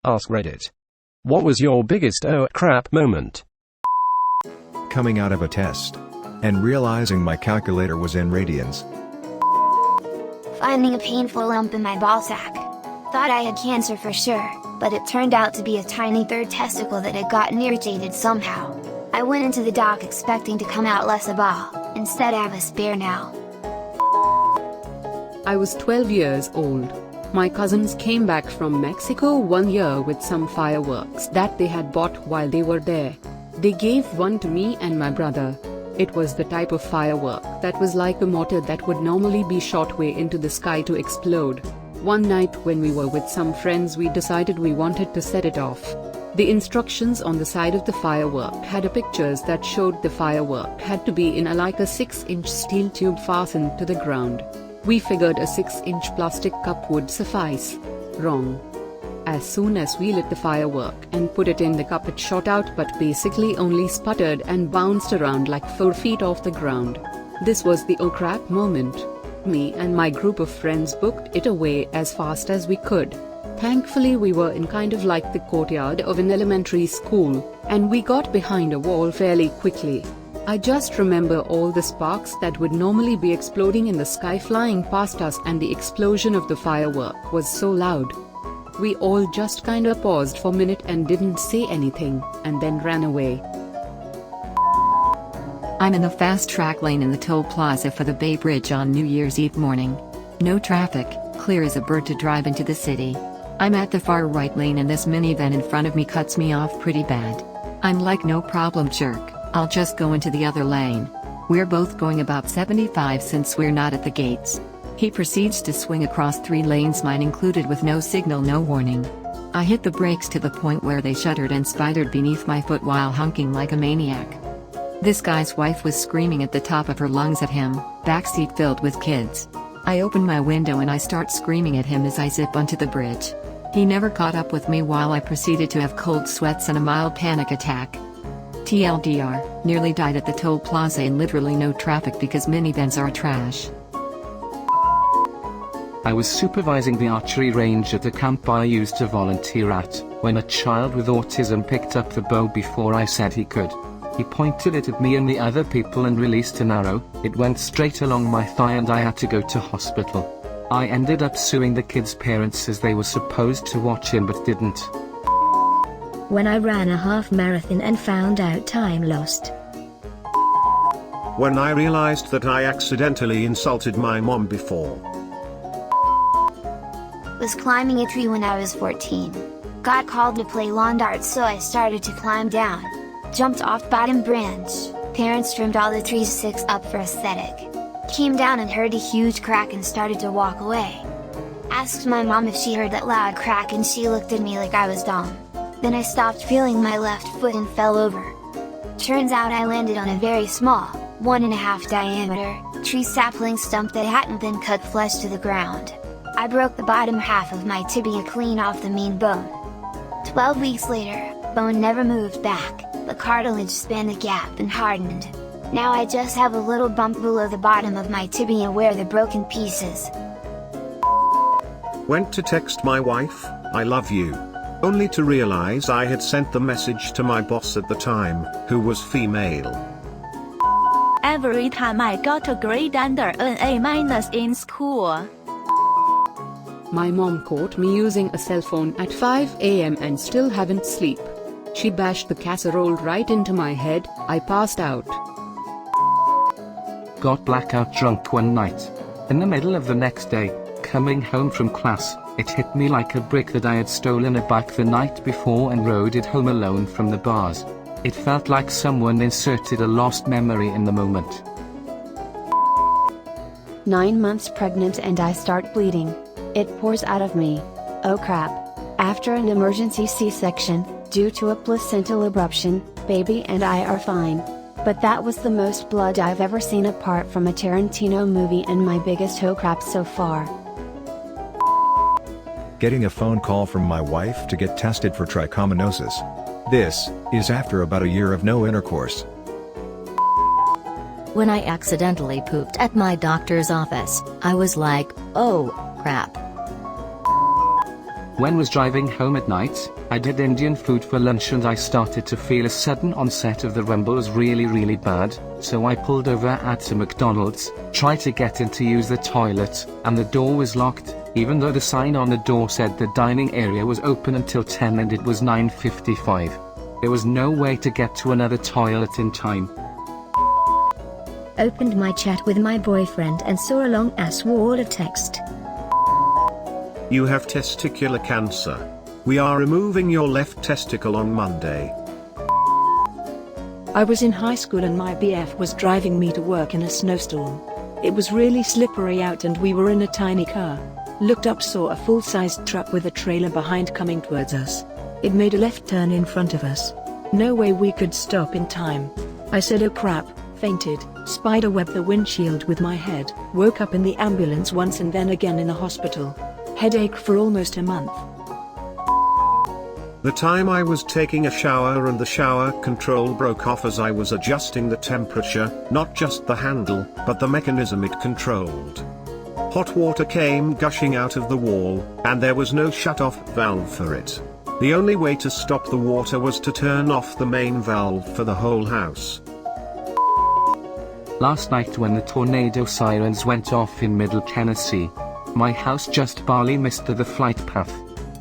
Ask Reddit. What was your biggest oh crap moment? Coming out of a test and realizing my calculator was in radians. Finding a painful lump in my ballsack. Thought I had cancer for sure, but it turned out to be a tiny third testicle that had gotten irritated somehow. I went into the doc expecting to come out less a ball, instead I have a spare now. I was 12 years old. My cousins came back from Mexico one year with some fireworks that they had bought while they were there. They gave one to me and my brother. It was the type of firework that was like a mortar that would normally be shot way into the sky to explode. One night when we were with some friends, we decided we wanted to set it off. The instructions on the side of the firework had pictures that showed the firework had to be in like a 6-inch steel tube fastened to the ground. We figured a 6-inch plastic cup would suffice. Wrong. As soon as we lit the firework and put it in the cup, it shot out but basically only sputtered and bounced around like 4 feet off the ground. This was the oh crap moment. Me and my group of friends booked it away as fast as we could. Thankfully we were in kind of like the courtyard of an elementary school, and we got behind a wall fairly quickly. I just remember all the sparks that would normally be exploding in the sky flying past us, and the explosion of the firework was so loud. We all just kinda paused for a minute and didn't say anything, and then ran away. I'm in the fast track lane in the toll plaza for the Bay Bridge on New Year's Eve morning. No traffic, clear as a bird to drive into the city. I'm at the far right lane and this minivan in front of me cuts me off pretty bad. I'm like, no problem jerk, I'll just go into the other lane. We're both going about 75 since we're not at the gates. He proceeds to swing across 3 lanes, mine included, with no signal, no warning. I hit the brakes to the point where they shuddered and spidered beneath my foot while honking like a maniac. This guy's wife was screaming at the top of her lungs at him, backseat filled with kids. I open my window and I start screaming at him as I zip onto the bridge. He never caught up with me while I proceeded to have cold sweats and a mild panic attack. TLDR, nearly died at the toll plaza in literally no traffic because minivans are trash. I was supervising the archery range at a camp I used to volunteer at, when a child with autism picked up the bow before I said he could. He pointed it at me and the other people and released an arrow. It went straight along my thigh and I had to go to hospital. I ended up suing the kid's parents as they were supposed to watch him but didn't. When I ran a half marathon and found out time lost. When I realized that I accidentally insulted my mom before. Was climbing a tree when I was 14. Got called to play lawn darts, so I started to climb down. Jumped off bottom branch. Parents trimmed all the trees 6 up for aesthetic. Came down and heard a huge crack and started to walk away. Asked my mom if she heard that loud crack and she looked at me like I was dumb. Then I stopped feeling my left foot and fell over. Turns out I landed on a very small, 1.5 diameter, tree sapling stump that hadn't been cut flush to the ground. I broke the bottom half of my tibia clean off the main bone. 12 weeks later, bone never moved back, the cartilage spanned the gap and hardened. Now I just have a little bump below the bottom of my tibia where the broken piece is. Went to text my wife, "I love you," only to realize I had sent the message to my boss at the time, who was female. Every time I got a grade under an A- in school. My mom caught me using a cell phone at 5 a.m. and still haven't sleep. She bashed the casserole right into my head. I passed out. Got blackout drunk one night. In the middle of the next day, coming home from class, it hit me like a brick that I had stolen a bike the night before and rode it home alone from the bars. It felt like someone inserted a lost memory in the moment. 9 months pregnant and I start bleeding. It pours out of me. Oh crap. After an emergency C-section, due to a placental abruption, baby and I are fine. But that was the most blood I've ever seen apart from a Tarantino movie and my biggest oh crap so far. Getting a phone call from my wife to get tested for trichomoniasis. This is after about a year of no intercourse. When I accidentally pooped at my doctor's office, I was like, oh, crap. When was driving home at night, I did Indian food for lunch and I started to feel a sudden onset of the rumbles really bad, so I pulled over at a McDonald's, tried to get in to use the toilet, and the door was locked, even though the sign on the door said the dining area was open until 10 and it was 9:55. There was no way to get to another toilet in time. Opened my chat with my boyfriend and saw a long ass wall of text. You have testicular cancer. We are removing your left testicle on Monday. I was in high school and my BF was driving me to work in a snowstorm. It was really slippery out and we were in a tiny car. Looked up, saw a full-sized truck with a trailer behind coming towards us. It made a left turn in front of us. No way we could stop in time. I said oh crap, fainted, spiderwebbed the windshield with my head, woke up in the ambulance once and then again in the hospital. Headache for almost a month. The time I was taking a shower and the shower control broke off as I was adjusting the temperature, not just the handle, but the mechanism it controlled. Hot water came gushing out of the wall, and there was no shut-off valve for it. The only way to stop the water was to turn off the main valve for the whole house. Last night when the tornado sirens went off in Middle Tennessee, my house just barely missed the flight path.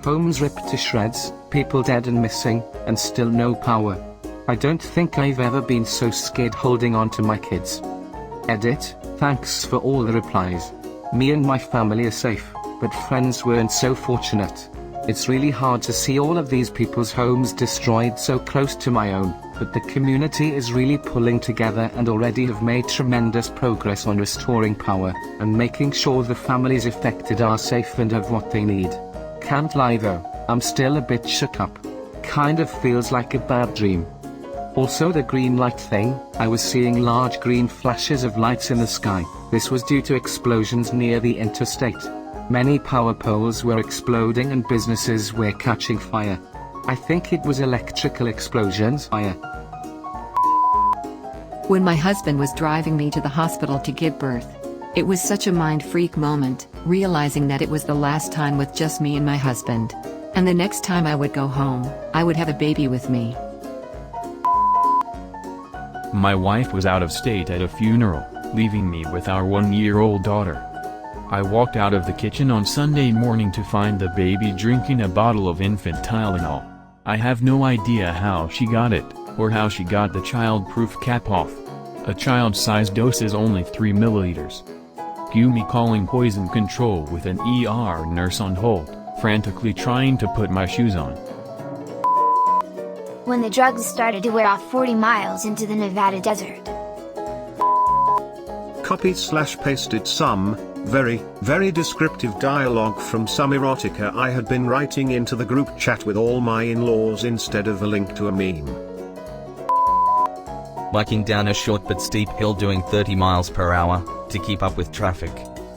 Homes ripped to shreds, people dead and missing, and still no power. I don't think I've ever been so scared holding on to my kids. Edit, thanks for all the replies. Me and my family are safe, but friends weren't so fortunate. It's really hard to see all of these people's homes destroyed so close to my own, but the community is really pulling together and already have made tremendous progress on restoring power, and making sure the families affected are safe and have what they need. Can't lie though, I'm still a bit shook up. Kind of feels like a bad dream. Also the green light thing, I was seeing large green flashes of lights in the sky. This was due to explosions near the interstate. Many power poles were exploding and businesses were catching fire. I think it was electrical explosions. When my husband was driving me to the hospital to give birth, it was such a mind freak moment, realizing that it was the last time with just me and my husband. And the next time I would go home, I would have a baby with me. My wife was out of state at a funeral, leaving me with our 1-year-old daughter. I walked out of the kitchen on Sunday morning to find the baby drinking a bottle of infant Tylenol. I have no idea how she got it, or how she got the child-proof cap off. A child-sized dose is only 3 milliliters. Cue me calling poison control with an ER nurse on hold, frantically trying to put my shoes on. When the drugs started to wear off 40 miles into the Nevada desert. Copied/pasted some very descriptive dialogue from some erotica I had been writing into the group chat with all my in-laws instead of a link to a meme. Biking down a short but steep hill doing 30 miles per hour, to keep up with traffic.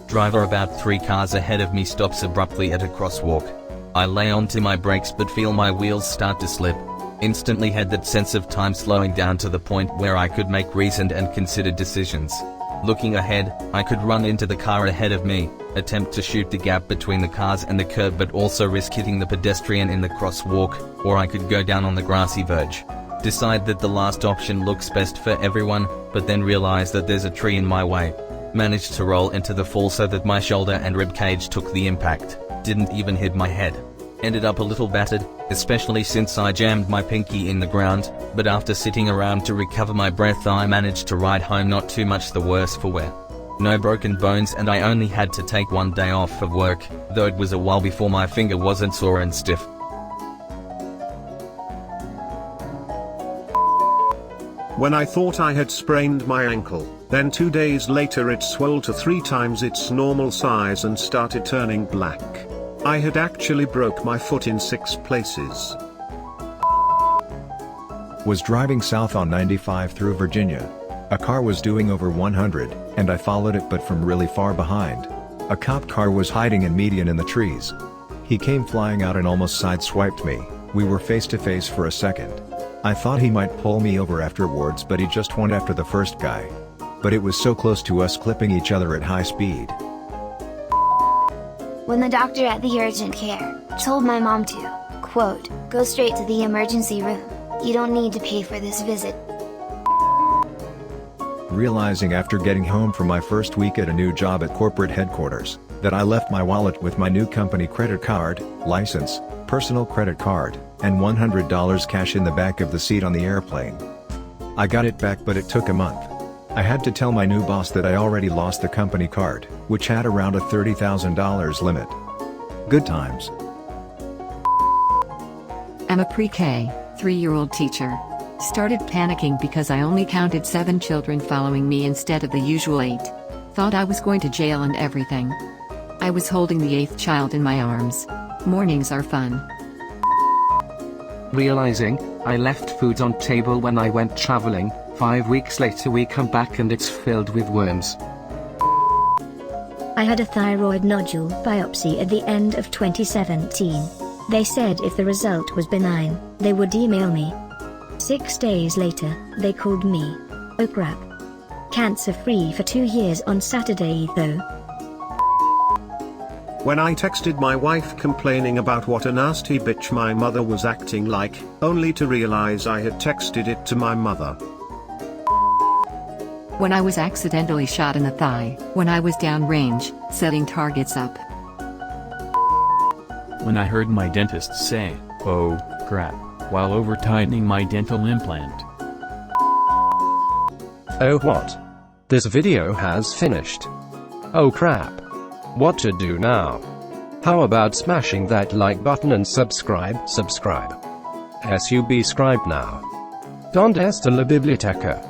Driver about 3 cars ahead of me stops abruptly at a crosswalk. I lay onto my brakes but feel my wheels start to slip. Instantly had that sense of time slowing down to the point where I could make reasoned and considered decisions. Looking ahead, I could run into the car ahead of me, attempt to shoot the gap between the cars and the curb but also risk hitting the pedestrian in the crosswalk, or I could go down on the grassy verge. Decide that the last option looks best for everyone, but then realize that there's a tree in my way. Managed to roll into the fall so that my shoulder and rib cage took the impact, didn't even hit my head. Ended up a little battered, especially since I jammed my pinky in the ground, but after sitting around to recover my breath I managed to ride home not too much the worse for wear. No broken bones and I only had to take 1 day off of work, though it was a while before my finger wasn't sore and stiff. When I thought I had sprained my ankle, then 2 days later it swelled to 3 times its normal size and started turning black. I had actually broke my foot in 6 places. Was driving south on 95 through Virginia. A car was doing over 100, and I followed it but from really far behind. A cop car was hiding in median in the trees. He came flying out and almost sideswiped me. We were face to face for a second. I thought he might pull me over afterwards but he just went after the first guy. But it was so close to us clipping each other at high speed. When the doctor at the urgent care Told my mom to, quote, go straight to the emergency room. You don't need to pay for this visit. Realizing after getting home from my first week at a new job at corporate headquarters, that I left my wallet with my new company credit card, license, personal credit card, and $100 cash in the back of the seat on the airplane. I got it back, but it took a month. I had to tell my new boss that I already lost the company card, which had around a $30,000 limit. Good times. I'm a pre-K, 3-year-old teacher. Started panicking because I only counted 7 children following me instead of the usual 8. Thought I was going to jail and everything. I was holding the 8th child in my arms. Mornings are fun. Realizing, I left food on table when I went traveling. 5 weeks later we come back and it's filled with worms. I had a thyroid nodule biopsy at the end of 2017. They said if the result was benign, they would email me. 6 days later, they called me. Oh crap. Cancer-free for 2 years on Saturday though. When I texted my wife complaining about what a nasty bitch my mother was acting like, only to realize I had texted it to my mother. When I was accidentally shot in the thigh, when I was downrange, setting targets up. When I heard my dentist say, oh, crap, while over-tightening my dental implant. Oh what? This video has finished. Oh crap. What to do now? How about smashing that like button and subscribe? Subscribe now. Donde está la biblioteca?